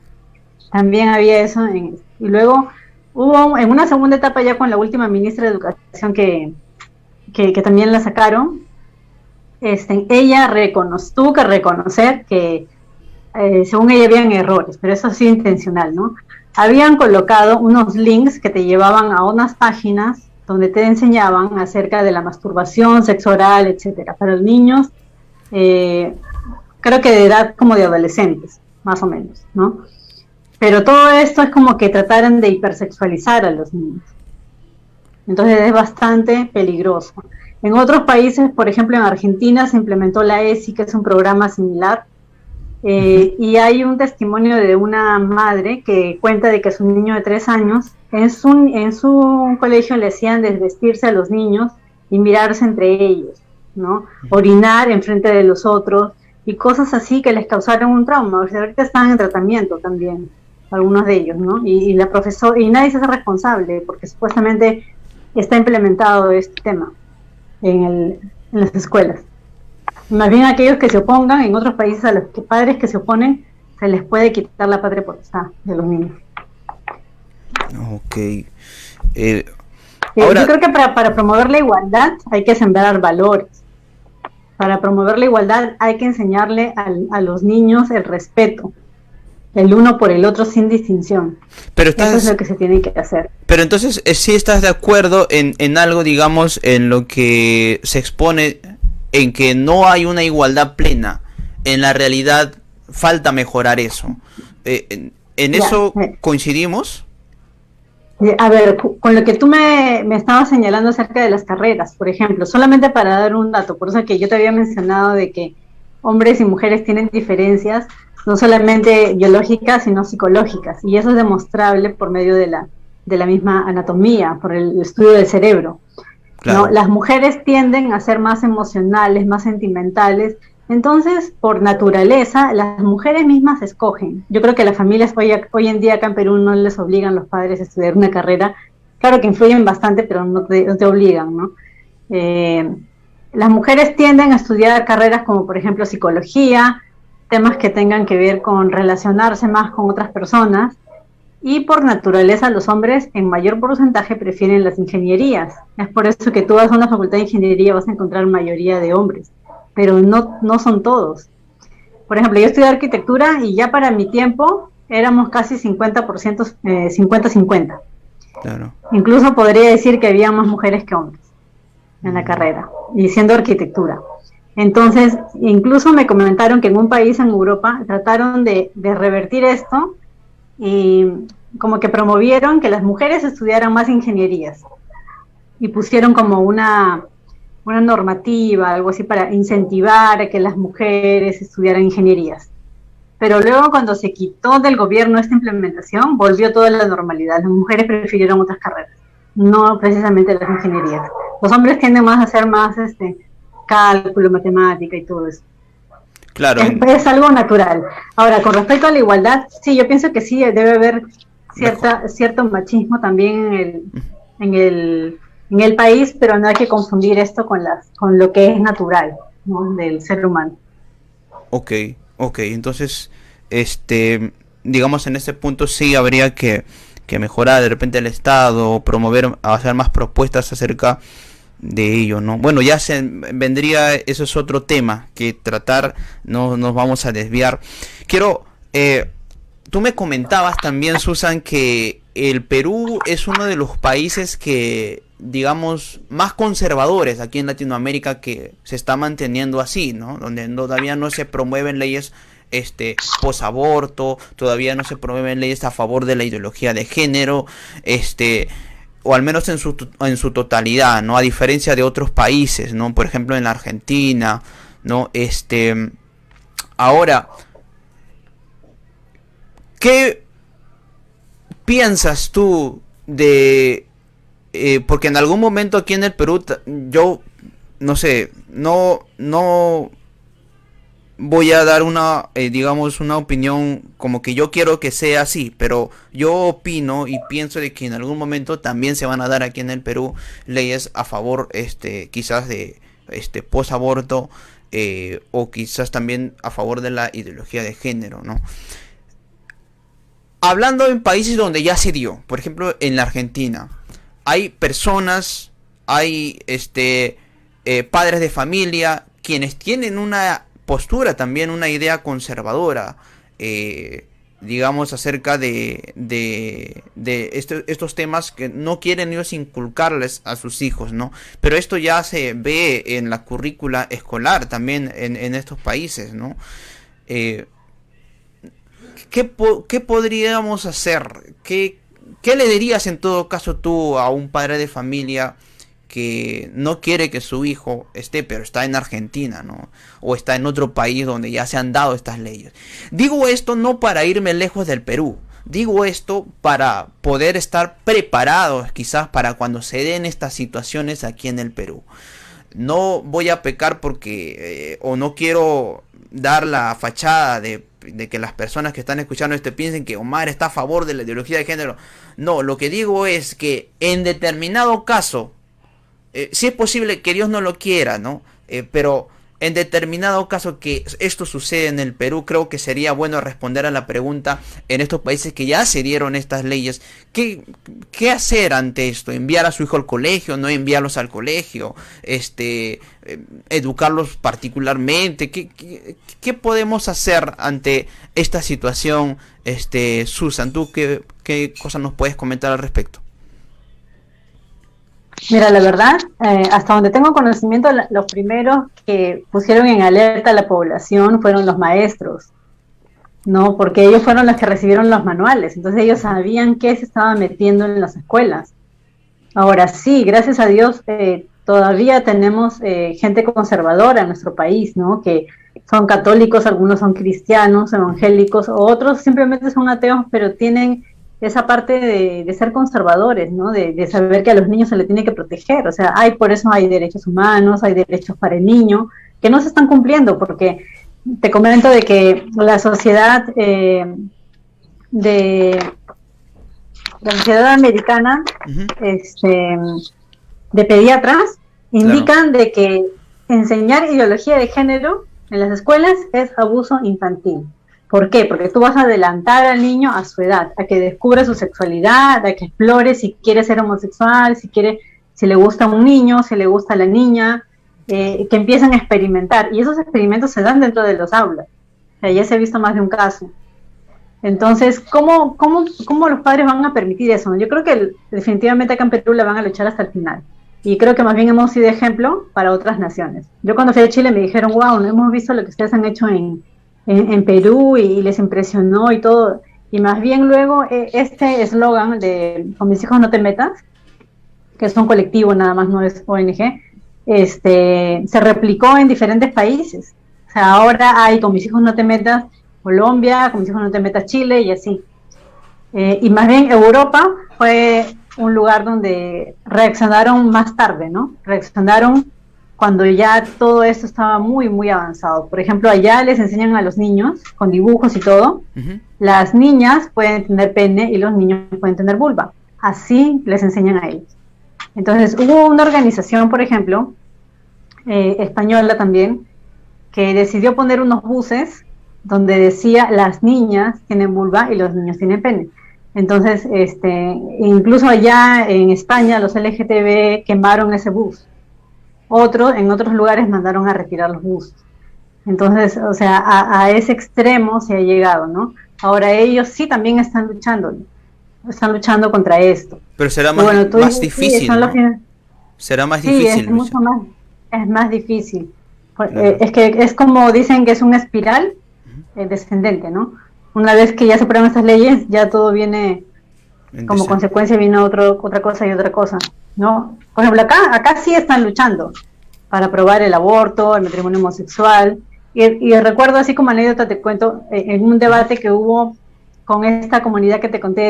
También había eso. Y luego hubo en una segunda etapa, ya con la última ministra de Educación que también la sacaron, ella tuvo que reconocer que según ella habían errores, pero eso ha sido intencional, ¿no? Habían colocado unos links que te llevaban a unas páginas donde te enseñaban acerca de la masturbación, sexo oral, etcétera, para los niños, creo que de edad como de adolescentes, más o menos, ¿no? Pero todo esto es como que trataran de hipersexualizar a los niños. Entonces es bastante peligroso. En otros países, por ejemplo en Argentina, se implementó la ESI, que es un programa similar, y hay un testimonio de una madre que cuenta de que su niño de 3 años, en su colegio le hacían desvestirse a los niños y mirarse entre ellos, ¿no? Orinar enfrente de los otros y cosas así que les causaron un trauma. O sea, ahorita están en tratamiento también, algunos de ellos, ¿no? Y la profesora, y nadie se hace responsable porque supuestamente está implementado este tema en las escuelas. Más bien aquellos que se opongan, en otros países a los padres que se oponen, se les puede quitar la patria potestad de los niños. Ok. Ahora, yo creo que para promover la igualdad hay que sembrar valores. Para promover la igualdad hay que enseñarle a los niños el respeto, el uno por el otro sin distinción. Pero eso es lo que se tiene que hacer. Pero entonces, ¿sí estás de acuerdo en algo, digamos, en lo que se expone, en que no hay una igualdad plena? En la realidad falta mejorar eso. ¿En eso coincidimos? A ver, con lo que tú me estabas señalando acerca de las carreras, por ejemplo, solamente para dar un dato, por eso que yo te había mencionado de que hombres y mujeres tienen diferencias, no solamente biológicas, sino psicológicas, y eso es demostrable por medio de la misma anatomía, por el estudio del cerebro. Claro. ¿No? Las mujeres tienden a ser más emocionales, más sentimentales, entonces, por naturaleza, las mujeres mismas escogen. Yo creo que las familias hoy en día acá en Perú no les obligan a los padres a estudiar una carrera, claro que influyen bastante, pero no te obligan, ¿no? Las mujeres tienden a estudiar carreras como, por ejemplo, psicología, temas que tengan que ver con relacionarse más con otras personas, y por naturaleza los hombres en mayor porcentaje prefieren las ingenierías. Es por eso que tú vas a una facultad de ingeniería vas a encontrar mayoría de hombres, pero no son todos. Por ejemplo, yo estudié arquitectura y ya para mi tiempo éramos casi 50%, 50-50. Claro. Incluso podría decir que había más mujeres que hombres en la carrera, y siendo arquitectura. Entonces, incluso me comentaron que en un país en Europa trataron de revertir esto y como que promovieron que las mujeres estudiaran más ingenierías y pusieron como una normativa, algo así, para incentivar a que las mujeres estudiaran ingenierías. Pero luego, cuando se quitó del gobierno esta implementación, volvió toda la normalidad. Las mujeres prefirieron otras carreras, no precisamente las ingenierías. Los hombres tienden más a ser más cálculo, matemática y todo eso. Claro. Es algo natural. Ahora, con respecto a la igualdad, sí, yo pienso que sí, debe haber cierto machismo también en el país, pero no hay que confundir esto con lo que es natural, ¿no?, del ser humano. Ok, entonces, digamos en este punto sí habría que mejorar de repente el Estado, promover, hacer más propuestas acerca de ello, ¿no? Bueno, ya se vendría, eso es otro tema que tratar, no nos vamos a desviar. Quiero, tú me comentabas también, Susan, que el Perú es uno de los países que, digamos, más conservadores aquí en Latinoamérica, que se está manteniendo así, ¿no? Donde todavía no se promueven leyes posaborto, todavía no se promueven leyes a favor de la ideología de género, o al menos en su totalidad, ¿no? A diferencia de otros países, ¿no? Por ejemplo, en la Argentina, ¿no? Ahora, ¿qué piensas tú de porque en algún momento aquí en el Perú yo no sé, no voy a dar una digamos una opinión como que yo quiero que sea así, pero yo opino y pienso de que en algún momento también se van a dar aquí en el Perú leyes a favor quizás de posaborto, o quizás también a favor de la ideología de género, ¿no? Hablando en países donde ya se dio, por ejemplo en la Argentina, hay personas, hay padres de familia quienes tienen una postura también, una idea conservadora, digamos, acerca de estos temas que no quieren ellos inculcarles a sus hijos, ¿no? Pero esto ya se ve en la currícula escolar también en estos países, ¿no? ¿Qué podríamos hacer? ¿Qué le dirías en todo caso tú a un padre de familia que no quiere que su hijo esté, pero está en Argentina, ¿no? O está en otro país donde ya se han dado estas leyes? Digo esto no para irme lejos del Perú. Digo esto para poder estar preparados quizás para cuando se den estas situaciones aquí en el Perú. No voy a pecar porque o no quiero dar la fachada de que las personas que están escuchando piensen que Omar está a favor de la ideología de género. No, lo que digo es que en determinado caso, sí es posible que Dios no lo quiera, ¿no? Pero en determinado caso que esto sucede en el Perú, creo que sería bueno responder a la pregunta en estos países que ya se dieron estas leyes. ¿Qué hacer ante esto? ¿Enviar a su hijo al colegio? ¿No enviarlos al colegio? ¿Educarlos particularmente? ¿Qué podemos hacer ante esta situación? Susan, ¿tú qué cosas nos puedes comentar al respecto? Mira, la verdad, hasta donde tengo conocimiento, los primeros que pusieron en alerta a la población fueron los maestros, ¿no? Porque ellos fueron los que recibieron los manuales, entonces ellos sabían qué se estaba metiendo en las escuelas. Ahora sí, gracias a Dios, todavía tenemos gente conservadora en nuestro país, ¿no? Que son católicos, algunos son cristianos, evangélicos, o otros simplemente son ateos, pero tienen esa parte de ser conservadores, ¿no? De saber que a los niños se les tiene que proteger. O sea, por eso hay derechos humanos, hay derechos para el niño, que no se están cumpliendo, porque te comento de que la sociedad la sociedad americana, de pediatras, indican de que enseñar ideología de género en las escuelas es abuso infantil. ¿Por qué? Porque tú vas a adelantar al niño a su edad, a que descubra su sexualidad, a que explore si quiere ser homosexual, si le gusta un niño, si le gusta la niña, que empiecen a experimentar. Y esos experimentos se dan dentro de los aulas. O sea, ya se ha visto más de un caso. Entonces, ¿cómo los padres van a permitir eso? Yo creo que definitivamente acá en Perú la van a luchar hasta el final. Y creo que más bien hemos sido ejemplo para otras naciones. Yo cuando fui a Chile me dijeron, wow, no hemos visto lo que ustedes han hecho en Perú y les impresionó y todo. Y más bien luego este eslogan de con mis hijos no te metas, que es un colectivo nada más, no es ONG, se replicó en diferentes países. O sea, ahora hay con mis hijos no te metas Colombia, con mis hijos no te metas Chile y así. Y más bien Europa fue un lugar donde reaccionaron más tarde, ¿no? Reaccionaron cuando ya todo esto estaba muy, muy avanzado. Por ejemplo, allá les enseñan a los niños, con dibujos y todo, las niñas pueden tener pene y los niños pueden tener vulva. Así les enseñan a ellos. Entonces, hubo una organización, por ejemplo, española también, que decidió poner unos buses donde decía las niñas tienen vulva y los niños tienen pene. Entonces, incluso allá en España los LGTB quemaron ese bus. En otros lugares mandaron a retirar los buses. Entonces, o sea, a ese extremo se ha llegado, ¿no? Ahora ellos sí también están luchando contra esto. Pero será más difícil, ¿no? Será más difícil. Sí, es más difícil. Es que es como dicen que es una espiral descendente, ¿no? Una vez que ya se aprueban estas leyes, ya todo viene, como consecuencia viene otra cosa y otra cosa, ¿no? Por ejemplo, acá sí están luchando para aprobar el aborto, el matrimonio homosexual, y recuerdo, así como anécdota, te cuento, en un debate que hubo con esta comunidad que te conté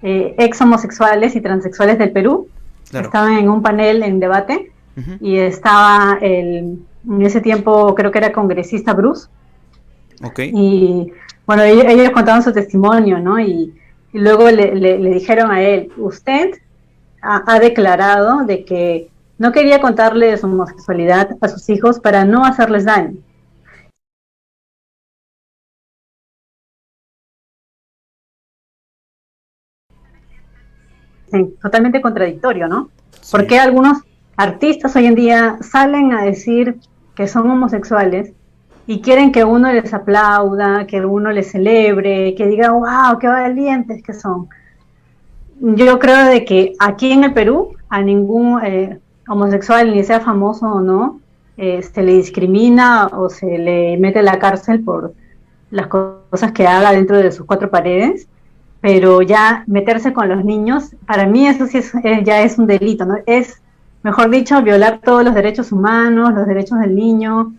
de ex homosexuales y transexuales del Perú. Claro. Estaban en un panel en debate, y estaba en ese tiempo creo que era congresista Bruce. Okay. Y bueno, ellos contaban su testimonio, ¿no? Y luego le dijeron a él, usted ha declarado de que no quería contarle de su homosexualidad a sus hijos para no hacerles daño. Sí, totalmente contradictorio, ¿no? Sí. Porque algunos artistas hoy en día salen a decir que son homosexuales y quieren que uno les aplauda, que uno les celebre, que diga, wow, qué valientes que son. Yo creo de que aquí en el Perú a ningún homosexual, ni sea famoso o no, se le discrimina o se le mete a la cárcel por las cosas que haga dentro de sus cuatro paredes, pero ya meterse con los niños, para mí eso sí ya es un delito, ¿no? Es, mejor dicho, violar todos los derechos humanos, los derechos del niño.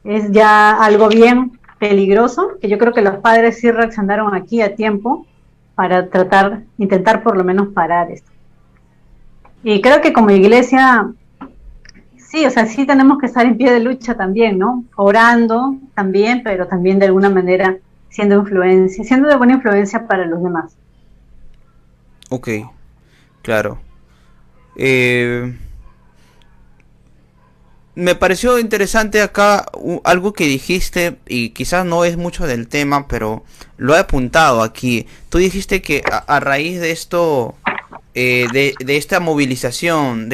Es ya algo bien peligroso, que yo creo que los padres sí reaccionaron aquí a tiempo para intentar por lo menos parar esto. Y creo que como iglesia, sí, o sea, sí tenemos que estar en pie de lucha también, ¿no? Orando también, pero también de alguna manera siendo de buena influencia para los demás. Ok, claro. Me pareció interesante acá algo que dijiste, y quizás no es mucho del tema, pero lo he apuntado aquí. Tú dijiste que a raíz de esto, de esta movilización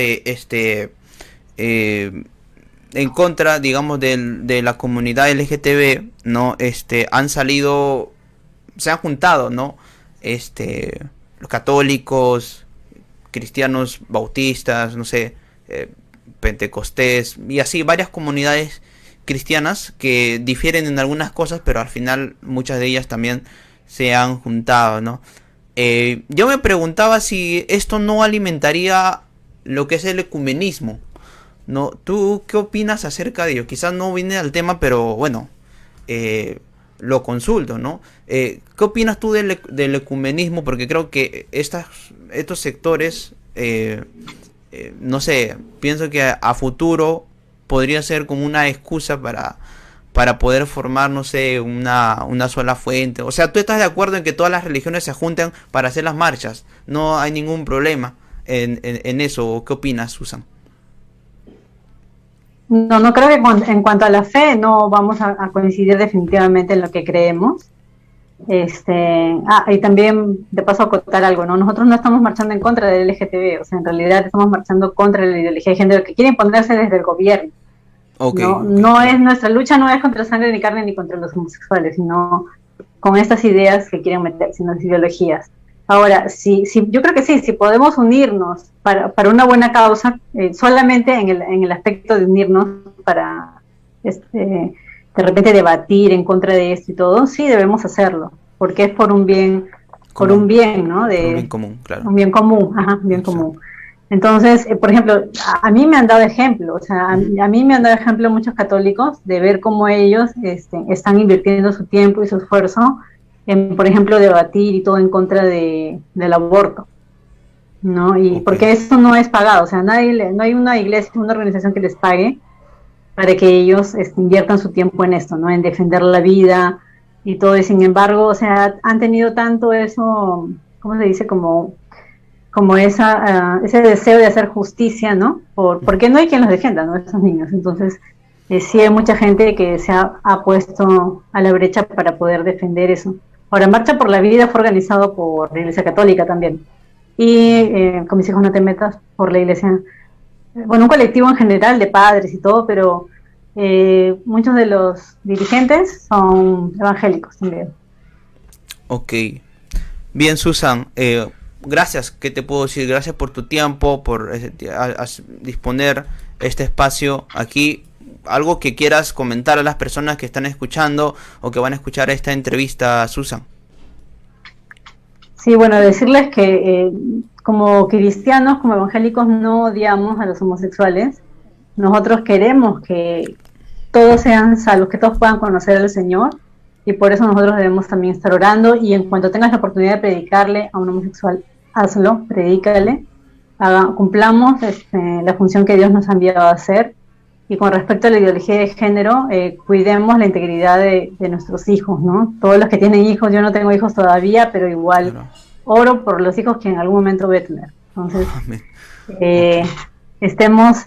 en contra, digamos, de la comunidad LGTB, ¿no? Se han juntado, ¿no? Los católicos, cristianos bautistas, no sé, pentecostés y así varias comunidades cristianas que difieren en algunas cosas, pero al final muchas de ellas también se han juntado, ¿no? Yo me preguntaba si esto no alimentaría lo que es el ecumenismo, ¿no? ¿Tú qué opinas acerca de ello? Quizás no viene al tema, pero bueno, lo consulto, ¿no? ¿Qué opinas tú del ecumenismo? Porque creo que estos sectores no sé, pienso que a futuro podría ser como una excusa para poder formar, no sé, una sola fuente. O sea, ¿tú estás de acuerdo en que todas las religiones se junten para hacer las marchas? No hay ningún problema en eso. ¿Qué opinas, Susan? No creo que en cuanto a la fe no vamos a coincidir definitivamente en lo que creemos. Y también de paso acotar algo, ¿no? Nosotros no estamos marchando en contra del LGTB, o sea, en realidad estamos marchando contra la ideología de género que quiere imponerse desde el gobierno. Okay, no es nuestra lucha, no es contra sangre ni carne ni contra los homosexuales, sino con estas ideas que quieren meterse en las ideologías. Ahora, yo creo que sí, si podemos unirnos para una buena causa, solamente en el aspecto de unirnos para de repente debatir en contra de esto y todo, sí debemos hacerlo, porque es por un bien, ¿no? Un bien común, claro. Un bien común, un bien común. Entonces, por ejemplo, a mí me han dado ejemplo, o sea, a mí me han dado ejemplo muchos católicos de ver cómo ellos están invirtiendo su tiempo y su esfuerzo en, por ejemplo, debatir y todo en contra del aborto, ¿no? Y Ok. porque eso no es pagado, o sea, no hay una iglesia, una organización que les pague para que ellos inviertan su tiempo en esto, ¿no? En defender la vida y todo, y sin embargo, o sea, han tenido tanto eso, ¿cómo se dice? Como ese deseo de hacer justicia, ¿no? Porque no hay quien los defienda, ¿no? Esos niños. Entonces, sí hay mucha gente que ha puesto a la brecha para poder defender eso. Ahora, Marcha por la Vida fue organizado por la Iglesia Católica también. Y con mis hijos no te metas por la Iglesia, bueno, un colectivo en general de padres y todo, pero muchos de los dirigentes son evangélicos también. Ok. Bien, Susan, gracias, ¿qué te puedo decir? Gracias por tu tiempo, por disponer este espacio aquí. ¿Algo que quieras comentar a las personas que están escuchando o que van a escuchar esta entrevista, Susan? Sí, bueno, decirles que como cristianos, como evangélicos, no odiamos a los homosexuales. Nosotros queremos que todos sean salvos, que todos puedan conocer al Señor, y por eso nosotros debemos también estar orando, y en cuanto tengas la oportunidad de predicarle a un homosexual, hazlo, predícale, cumplamos la función que Dios nos ha enviado a hacer. Y con respecto a la ideología de género, cuidemos la integridad de nuestros hijos, ¿no? Todos los que tienen hijos, yo no tengo hijos todavía, pero igual Claro. oro por los hijos que en algún momento voy a tener. Entonces, Amén. eh, Ok. estemos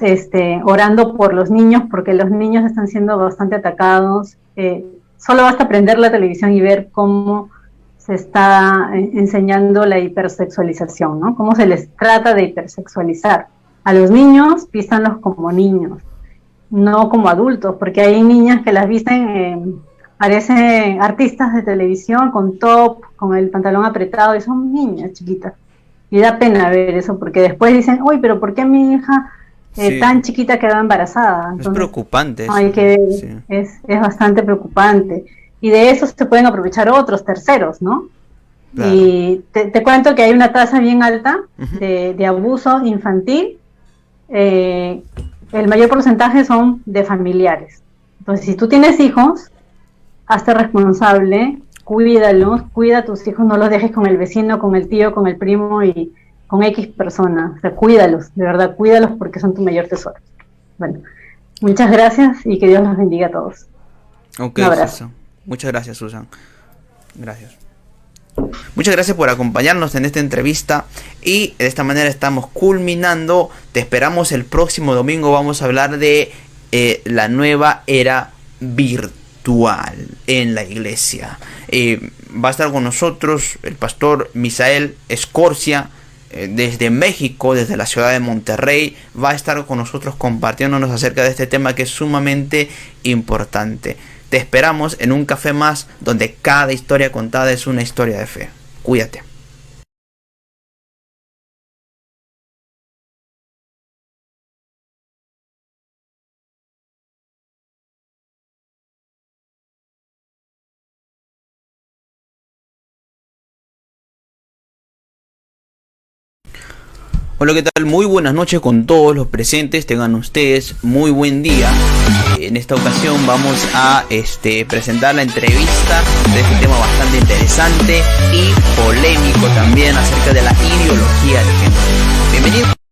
orando por los niños, porque los niños están siendo bastante atacados. Solo basta prender la televisión y ver cómo se está enseñando la hipersexualización, ¿no? Cómo se les trata de hipersexualizar. A los niños, vístanlos como niños, no como adultos, porque hay niñas que las visten, parecen artistas de televisión con top, con el pantalón apretado, y son niñas chiquitas. Y da pena ver eso, porque después dicen, uy, pero ¿por qué mi hija Sí, tan chiquita quedó embarazada? es Entonces, preocupante eso, hay ¿no? que, Sí, es bastante preocupante. Y de eso se pueden aprovechar otros terceros, ¿no? claro. Y te cuento que hay una tasa bien alta Ujú. de abuso infantil. El mayor porcentaje son de familiares. Entonces, si tú tienes hijos, hazte responsable, cuídalos, cuida a tus hijos, no los dejes con el vecino, con el tío, con el primo y con X persona. O sea, cuídalos, de verdad, cuídalos porque son tu mayor tesoro. Bueno, muchas gracias y que Dios los bendiga a todos. Ok, Un abrazo. Susan. Muchas gracias, Susan. Gracias. Muchas gracias por acompañarnos en esta entrevista y de esta manera estamos culminando. Te esperamos el próximo domingo. Vamos a hablar de la nueva era virtual en la iglesia. Va a estar con nosotros el pastor Misael Escorcia desde México, desde la ciudad de Monterrey. Va a estar con nosotros compartiéndonos acerca de este tema que es sumamente importante. Te esperamos en un café más donde cada historia contada es una historia de fe. Cuídate. Hola, ¿qué tal? Muy buenas noches con todos los presentes. Tengan ustedes muy buen día. En esta ocasión vamos a presentar la entrevista de este tema bastante interesante y polémico también acerca de la ideología de género. Bienvenidos.